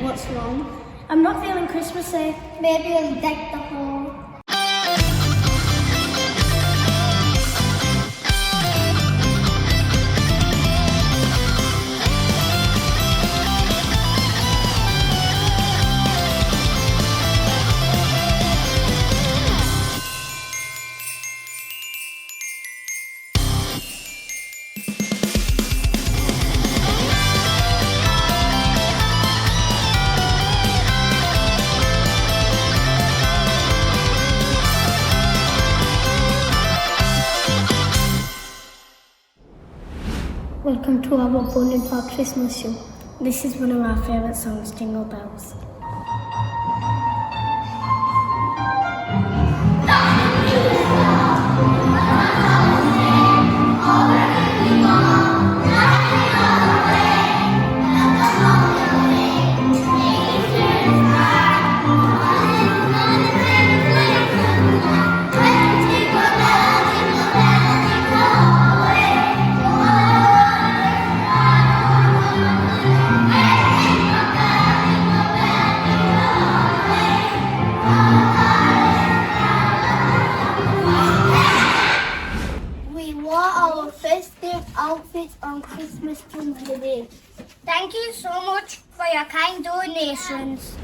What's wrong? I'm not feeling Christmassy. Maybe I'll deck the hall. Welcome to our Bowling Park Christmas show. This is one of our favourite songs, Jingle Bells. Our festive outfits on Christmas Eve today. Thank you so much for your kind donations.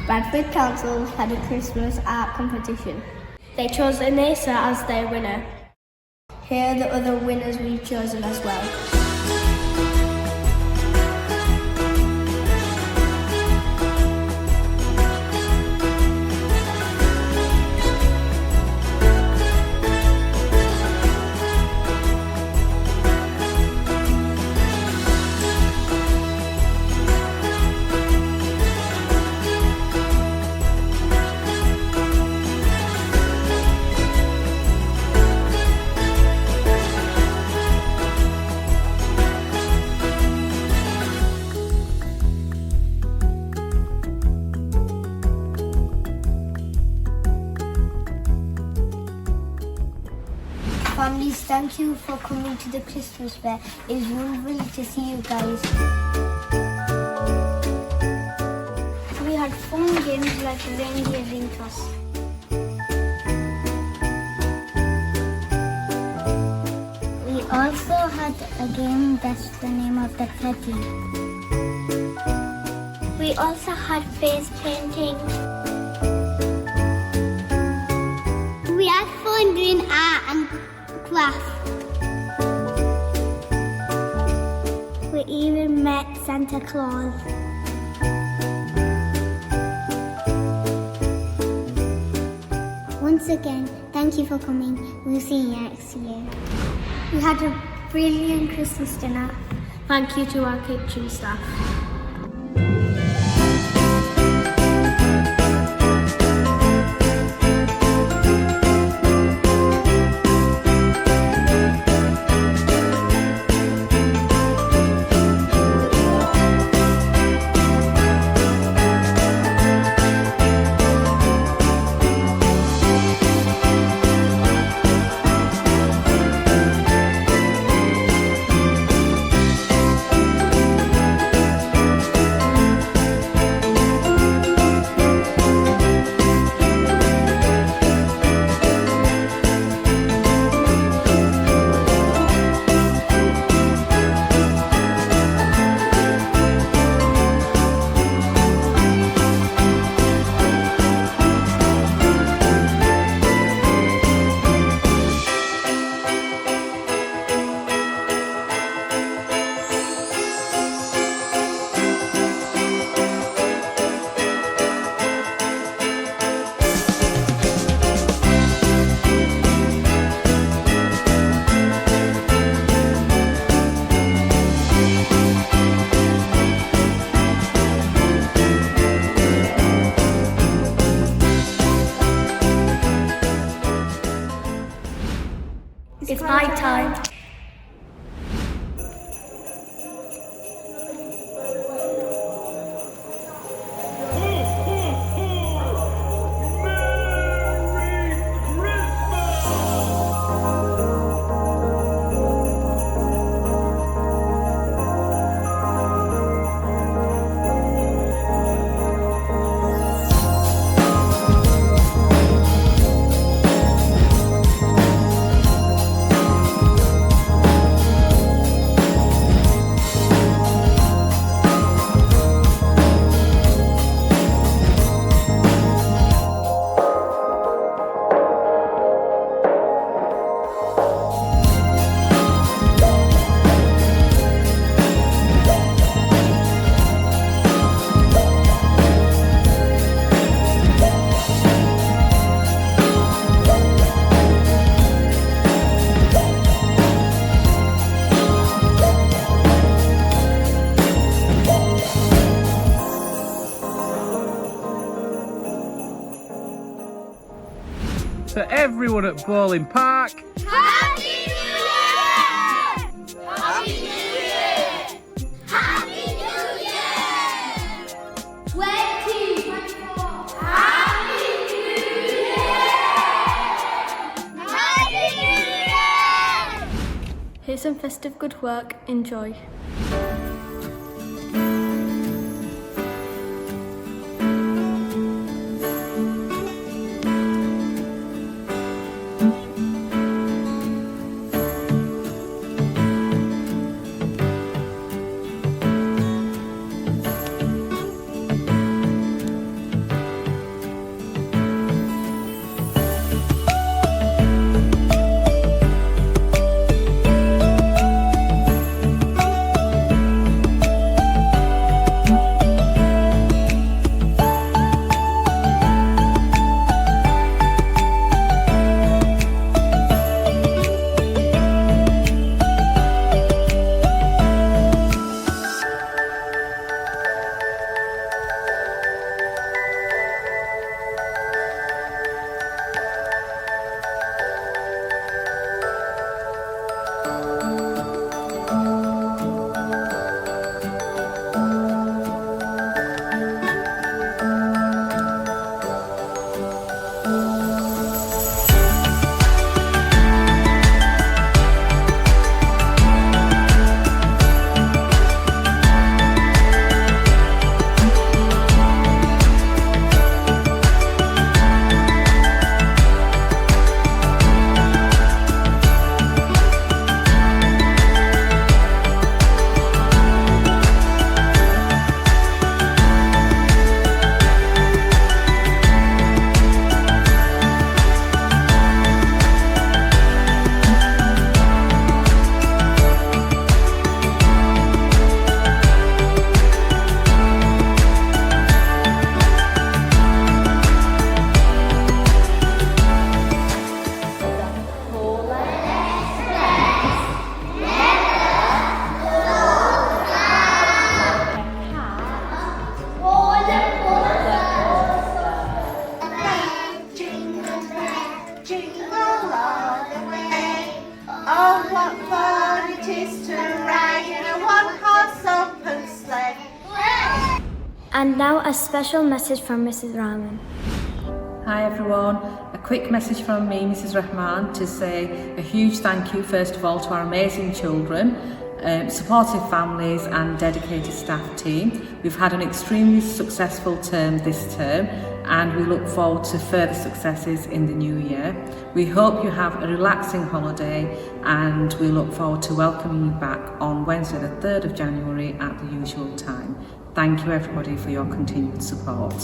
Bradford Council had a Christmas art competition. They chose Anessa as their winner. Here are the other winners we've chosen as well. Families, thank you for coming to the Christmas fair. It was wonderful to see you guys. We had fun games like reindeer ring toss. We also had a game that's the name of the teddy. We also had face painting. We had fun doing art and craft. We even met Santa Claus. Once again, thank you for coming. We'll see you next year. We had a brilliant Christmas dinner. Thank you to our kitchen staff. It's my time. To everyone at Bowling Park, Happy New Year! Happy New Year! Happy New Year! 2024! Happy New Year! Happy New Year! Here's some festive good work. Enjoy. Oh, what fun it is to ride in a one-horse open sleigh. And now a special message from Mrs. Rahman. Hi everyone, a quick message from me, Mrs. Rahman, to say a huge thank you first of all to our amazing children, supportive families and dedicated staff team. We've had an extremely successful term this term and we look forward to further successes in the new year. We hope you have a relaxing holiday and we look forward to welcoming you back on Wednesday the 3rd of January at the usual time. Thank you everybody for your continued support.